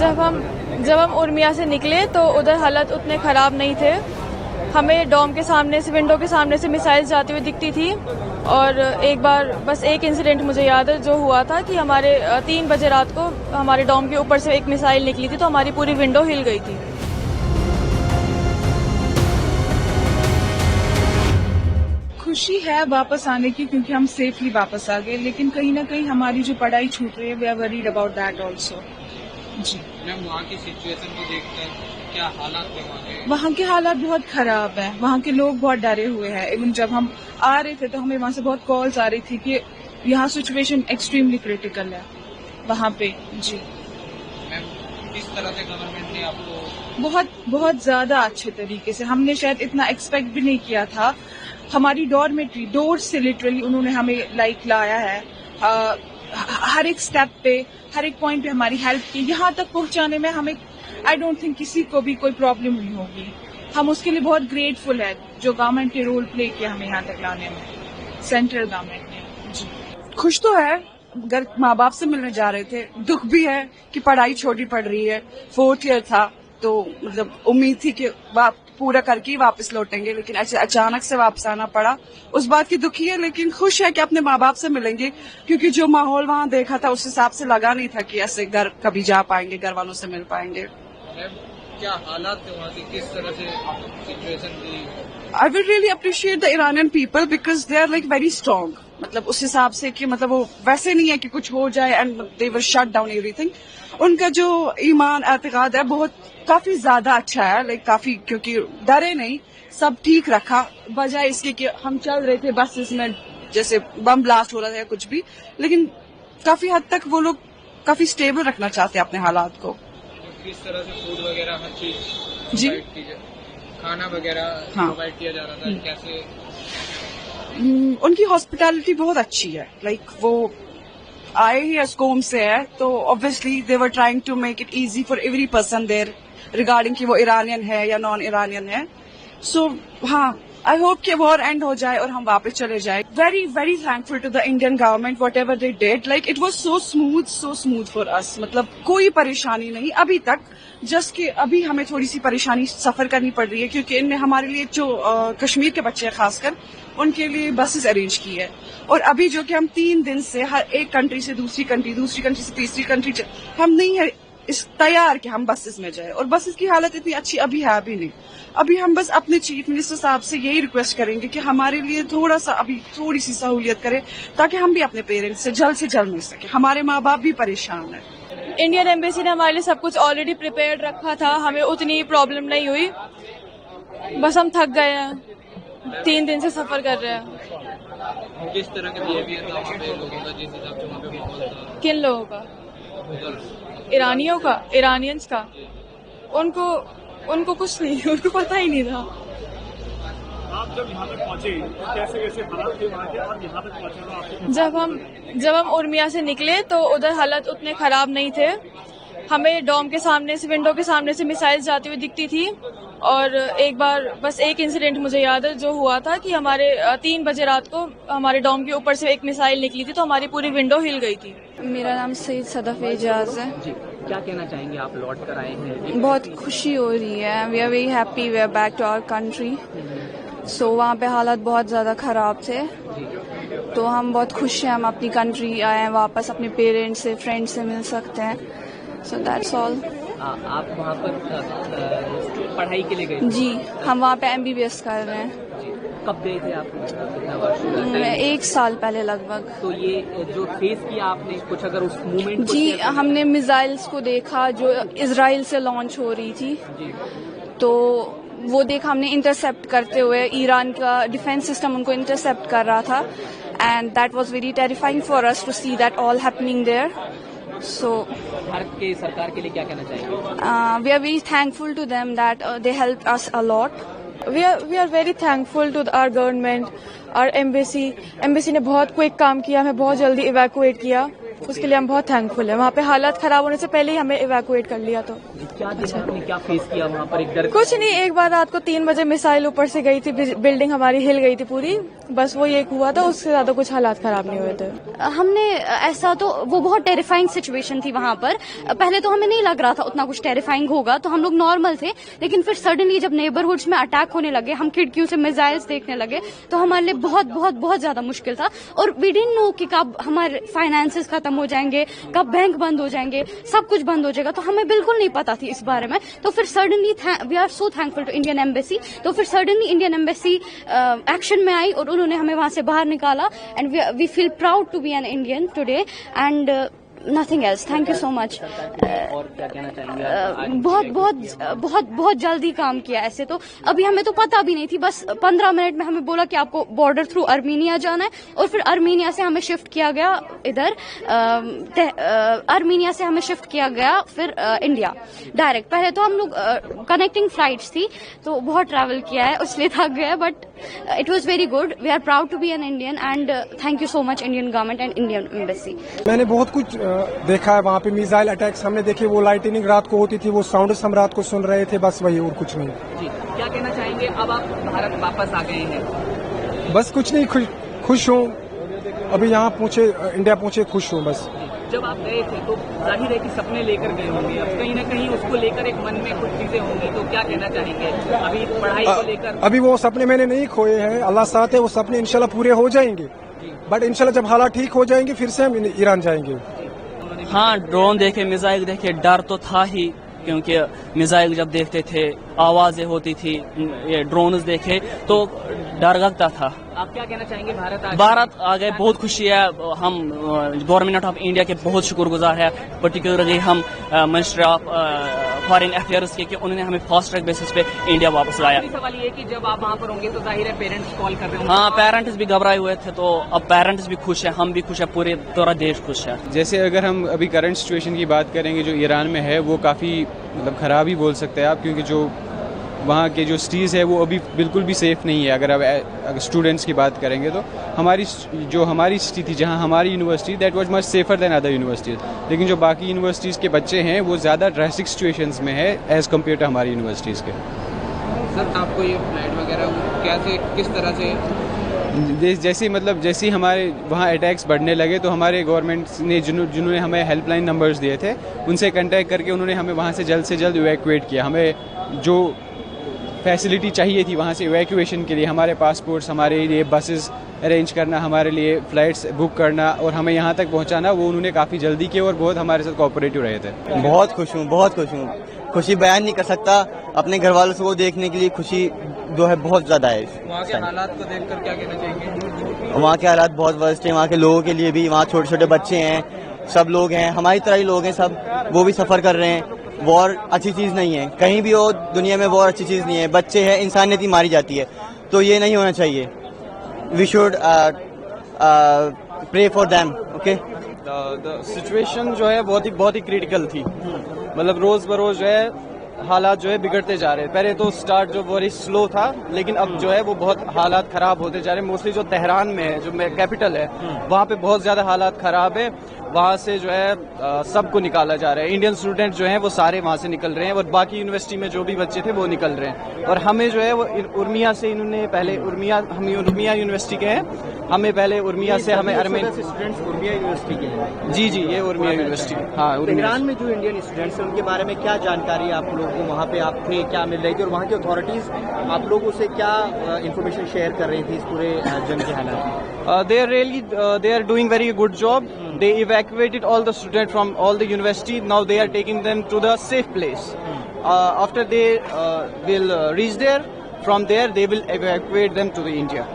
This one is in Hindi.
जब हम उर्मिया से निकले तो उधर हालत उतने ख़राब नहीं थे। हमें डॉम के सामने से, विंडो के सामने से मिसाइल जाती हुई दिखती थी। और एक बार बस एक इंसिडेंट मुझे याद है जो हुआ था कि हमारे 3 बजे रात को हमारे डॉम के ऊपर से एक मिसाइल निकली थी तो हमारी पूरी विंडो हिल गई थी। खुशी है वापस आने की क्योंकि हम सेफली वापस आ गए, लेकिन कहीं ना कहीं हमारी जो पढ़ाई छूट रही है, we are worried about that also. जी मैम, वहाँ की सिचुएशन को देखकर क्या हालात थे वहाँ के? वहाँ के हालात बहुत खराब हैं। वहाँ के लोग बहुत डरे हुए हैं। इवन जब हम आ रहे थे तो हमें वहाँ से बहुत कॉल्स आ रही थी कि यहाँ सिचुएशन एक्सट्रीमली क्रिटिकल है वहाँ पे। जी मैम, किस तरह से गवर्नमेंट ने आपको? बहुत ज्यादा अच्छे तरीके से। हमने शायद इतना एक्सपेक्ट भी नहीं किया था। हमारी डॉर्मेट्री डोर से लिटरली उन्होंने हमें लाया है। हर एक स्टेप पे, हर एक पॉइंट पे हमारी हेल्प की। यहाँ तक पहुँचाने में हमें आई डोंट थिंक किसी को भी कोई प्रॉब्लम नहीं होगी। हम उसके लिए बहुत ग्रेटफुल है जो गवर्नमेंट ने रोल प्ले किया हमें यहाँ तक लाने में, सेंट्रल गवर्नमेंट ने। जी खुश तो है, घर माँ बाप से मिलने जा रहे थे। दुख भी है कि पढ़ाई छोटी पड़ रही है। 4th ईयर था तो मतलब उम्मीद थी कि पूरा करके ही वापस लौटेंगे, लेकिन ऐसे अचानक से वापस आना पड़ा। उस बात की दुखी है, लेकिन खुश है कि अपने माँ बाप से मिलेंगे, क्योंकि जो माहौल वहाँ देखा था उस हिसाब से लगा नहीं था कि ऐसे घर कभी जा पाएंगे, घर वालों से मिल पाएंगे। क्या हालात थे वहाँ के, किस तरह से सिचुएशन थी? I would really appreciate the Iranian people because they are like very strong. मतलब उस हिसाब से कि मतलब वो वैसे नहीं है कि कुछ हो जाए and they will shut down everything. उनका जो ईमान एतकाद है बहुत काफी ज्यादा अच्छा है, लाइक काफी, क्योंकि डरे नहीं, सब ठीक रखा। बजाय इसके कि हम चल रहे थे बसेस में जैसे बम ब्लास्ट हो रहा था या कुछ भी, लेकिन काफी हद तक वो लोग काफी स्टेबल रखना चाहते हैं अपने हालात को। किस तरह से फूड वगैरह हर चीज जी, खाना वगैरह हाँ, प्रोवाइड किया जा रहा था? कैसे? उनकी हॉस्पिटैलिटी बहुत अच्छी है। लाइक वो आए ही अस्कोम से है तो obviously they were trying to make it easy for every person there regarding कि वो ईरानियन है या नॉन ईरानियन है। सो हाँ, आई होप कि वॉर एंड हो जाए और हम वापस चले जाए। Very very thankful to the Indian government whatever they did. Like it was so smooth for us. मतलब कोई परेशानी नहीं अभी तक, जस्ट कि अभी हमें थोड़ी सी परेशानी सफर करनी पड़ रही है क्योंकि इनने हमारे लिए जो कश्मीर के बच्चे हैं खासकर उनके लिए बसेस अरेंज की है। और अभी जो कि हम 3 दिन से हर एक कंट्री से दूसरी कंट्री से तीसरी कंट्री, हम नहीं है इस तैयार कि हम बसेस में जाए। और बसेस की हालत इतनी अच्छी अभी है अभी नहीं। अभी हम बस अपने चीफ मिनिस्टर साहब से यही रिक्वेस्ट करेंगे कि हमारे लिए थोड़ा सा अभी थोड़ी सी सहूलियत करें ताकि हम भी अपने पेरेंट्स से जल्द मिल सके। हमारे माँ बाप भी परेशान है। इंडियन एम्बेसी ने हमारे लिए सब कुछ ऑलरेडी प्रिपेयर्ड रखा था, हमें उतनी प्रॉब्लम नहीं हुई। बस हम थक गए हैं, 3 दिन से सफर कर रहे हैं। किस तरह का बिहेवियर था वहाँ पे लोगों का, जिस हिसाब से वहाँ पे माहौल था? किन लोगों का? ईरानियों का, ईरानियंस का? उनको कुछ नहीं, उनको पता ही नहीं था। आप जब यहाँ तक पहुँचे कैसे हालात थे वहाँ के, और यहाँ तक पहुँचे जब हम उर्मिया से निकले तो उधर हालत उतने खराब नहीं थे। हमें डॉम के सामने से, विंडो के सामने से मिसाइल जाती हुई दिखती थी। और एक बार बस एक इंसिडेंट मुझे याद है जो हुआ था कि हमारे 3 बजे रात को हमारे डॉम के ऊपर से एक मिसाइल निकली थी तो हमारी पूरी विंडो हिल गई थी। मेरा नाम सईद सदफ एजाज है। जी, क्या कहना चाहेंगे? आप लौट कर आए हैं, बहुत खुशी हो रही है। We are very happy, we are back to our country. So वहाँ पे हालात बहुत ज्यादा खराब थे तो हम बहुत खुश हैं, हम अपनी कंट्री आए हैं वापस, अपने पेरेंट्स से, फ्रेंड्स से मिल सकते हैं। So that's all. आप वहाँ पर पढ़ाई के लिए गए? जी, हम वहाँ पे MBBS कर रहे हैं। कब गए थे आप? कितना वर्ष? 1 साल पहले लगभग। तो ये जो फेस किया आपने, कुछ अगर उस मूवमेंट को? जी, हमने मिसाइल्स को देखा जो इजराइल से लॉन्च हो रही थी जी, तो वो देखा हमने, इंटरसेप्ट करते हुए ईरान का डिफेंस सिस्टम उनको इंटरसेप्ट कर रहा था। And that was very terrifying for us to see that all happening there. So Bharat के सरकार के लिए क्या कहना चाहेंगे? We are very thankful to them that they help us a lot. We are very thankful to our government, our embassy ने बहुत क्विक काम किया, हमें बहुत जल्दी इवैक्यूएट किया, उसके लिए हम बहुत थैंकफुल है। वहाँ पे हालात खराब होने से पहले ही हमें इवैक्यूएट कर लिया। तो क्या आपने क्या फेस किया वहाँ पर? एक डर? कुछ नहीं, एक बार रात को 3 बजे मिसाइल ऊपर से गई थी, बिल्डिंग हमारी हिल गई थी पूरी, बस वो ये हुआ था, उससे ज्यादा कुछ हालात खराब नहीं हुए थे। हमने ऐसा तो वो बहुत टेरिफाइंग सिचुएशन थी वहां पर। पहले तो हमें नहीं लग रहा था उतना कुछ टेरिफाइंग होगा, तो हम लोग नॉर्मल थे, लेकिन फिर सडनली जब नेबरहुड्स में अटैक होने लगे, हम खिड़कियों से मिसाइल्स देखने लगे, तो हमारे लिए बहुत बहुत बहुत ज्यादा मुश्किल था। और वी डिडंट नो कि कब हमारे फाइनेंसेस खत्म हो जाएंगे, कब बैंक बंद हो जाएंगे, सब कुछ बंद हो जाएगा, तो हमें बिल्कुल नहीं पता थी इस बारे में। तो फिर suddenly we are so thankful to Indian embassy, तो फिर सडनली इंडियन एम्बेसी एक्शन में आई और उन्होंने हमें वहां से बाहर निकाला। And we feel proud to be an Indian today and nothing else. Thank you so much. और क्या कहना चाहेंगे? बहुत बहुत बहुत बहुत जल्दी काम किया। ऐसे तो अभी हमें तो पता भी नहीं थी, बस 15 मिनट में हमें बोला कि आपको बॉर्डर थ्रू अर्मीनिया जाना है, और फिर अर्मीनिया से हमें शिफ्ट किया गया इधर, अर्मीनिया से हमें शिफ्ट किया गया फिर इंडिया डायरेक्ट। पहले तो हम लोग कनेक्टिंग फ्लाइट्स थी, तो बहुत ट्रैवल किया है, इसलिए थक गए, but it was very good. We are proud to be an Indian and thank you so much Indian government and Indian embassy. मैंने बहुत कुछ देखा है वहाँ पे, मिसाइल अटैक्स हमने देखे, वो लाइटनिंग रात को होती थी, वो साउंड हम रात को सुन रहे थे, बस वही और कुछ नहीं। जी, क्या कहना चाहेंगे? अब आप भारत वापस आ गए हैं। बस कुछ नहीं, खुश हूँ, अभी यहाँ पहुँचे, इंडिया पहुँचे, खुश हूँ बस। जब आप गए थे तो जाहिर है कि सपने लेकर गए होंगे, अब कहीं ना कहीं उसको लेकर एक मन में कुछ चीजें होंगी, तो क्या कहना चाहेंगे अभी पढ़ाई को लेकर? अभी वो सपने मैंने नहीं खोए हैं, अल्लाह साथ है, वो सपने इंशाल्लाह पूरे हो जाएंगे, बट इंशाल्लाह जब हालात ठीक हो जाएंगे फिर से हम ईरान जाएंगे। हाँ, ड्रोन देखे, मिसाइल देखे, डर तो था ही, क्योंकि मिसाइल जब देखते थे, आवाजें होती थी, ये ड्रोन्स देखे तो डर लगता था। आप क्या कहना चाहेंगे? भारत आ गए, बहुत खुशी है। हम गवर्नमेंट ऑफ इंडिया के बहुत शुक्रगुजार है, पर्टिकुलरली हम मिनिस्टर ऑफ फॉरेन अफेयर्स के, कि उन्होंने हमें फास्ट ट्रैक बेसिस पे इंडिया वापस लाया। सवाल ये कि जब आप वहाँ पर होंगे तो जाहिर है पेरेंट्स कॉल कर रहे होंगे। हाँ, पेरेंट्स भी घबराए हुए थे, तो अब पेरेंट्स भी खुश है, हम भी खुश है, पूरा देश खुश है। जैसे अगर हम अभी करंट सिचुएशन की बात करेंगे जो ईरान में है, वो काफ़ी मतलब ख़राब ही बोल सकते हैं आप, क्योंकि जो वहाँ के जो सिटीज़ है वो अभी बिल्कुल भी सेफ़ नहीं है। अगर स्टूडेंट्स की बात करेंगे तो हमारी सिटी थी जहाँ हमारी university, that was much safer than other universities, लेकिन जो बाकी यूनिवर्सिटीज़ के बच्चे हैं वो ज़्यादा ड्रास्टिक सिचुएशंस में है एज़ कम्पेयर टू हमारी यूनिवर्सिटीज़ के। सर, आपको ये फ्लाइट वगैरह कैसे, किस तरह से? जैसे हमारे वहाँ अटैक्स बढ़ने लगे तो हमारे गवर्नमेंट ने जिन्होंने हमें हेल्पलाइन नंबर्स दिए थे, उनसे कांटेक्ट करके उन्होंने हमें वहाँ से जल्द इवैक्यूएट किया। हमें जो फैसिलिटी चाहिए थी वहाँ से इवैक्यूएशन के लिए, हमारे पासपोर्ट्स, हमारे लिए बसेस अरेंज करना, हमारे लिए फ़्लाइट्स बुक करना और हमें यहाँ तक पहुँचाना, वो उन्होंने काफ़ी जल्दी किया और बहुत हमारे साथ कोऑपरेटिव रहे थे। बहुत खुश हूँ, खुशी बयान नहीं कर सकता। अपने घर वालों को देखने के लिए खुशी जो है बहुत ज़्यादा है। वहाँ के हालात को देखकर क्या कहना चाहेंगे? वहाँ के हालात बहुत वर्स्ट हैं, वहाँ के लोगों के लिए भी। वहाँ छोटे छोटे बच्चे हैं, सब लोग हैं, हमारी तरह ही लोग हैं सब, वो भी सफ़र कर रहे हैं। वॉर अच्छी चीज़ नहीं है, कहीं भी हो दुनिया में वॉर अच्छी चीज़ नहीं है। बच्चे हैं, इंसानियत ही मारी जाती है, तो ये नहीं होना चाहिए। We should pray for them. Okay, the situation जो है बहुत ही क्रिटिकल थी, मतलब रोज बरोज जो है हालात जो है बिगड़ते जा रहे हैं। पहले तो स्टार्ट जो वेरी स्लो था, लेकिन अब जो है वो बहुत हालात खराब होते जा रहे हैं। मोस्टली जो तेहरान में है, जो कैपिटल है, वहाँ पे बहुत ज्यादा हालात खराब है। वहाँ से जो है सबको निकाला जा रहा है। इंडियन स्टूडेंट जो हैं वो सारे वहाँ से निकल रहे हैं और बाकी यूनिवर्सिटी में जो भी बच्चे थे वो निकल रहे हैं। और हमें जो है वो उर्मिया से इन्होंने पहले हम उर्मिया यूनिवर्सिटी के हैं, हमें पहले उर्मिया से हमें स्टूडेंट्स उर्मिया यूनिवर्सिटी के हैं। जी, ये उर्मिया यूनिवर्सिटी। हाँ, ईरान में जो इंडियन स्टूडेंट्स हैं उनके बारे में क्या जानकारी है आप लोगों को? वहाँ पे आप थे, क्या मिल रही थी, और वहाँ की अथॉरिटीज आप लोगों से क्या इन्फॉर्मेशन शेयर कर रही थी इस पूरे जंग के हालात? They are doing very good job. They evacuated all the students from all the university. Now they are taking them to the safe place. After they will reach there, from there they will evacuate them to the India.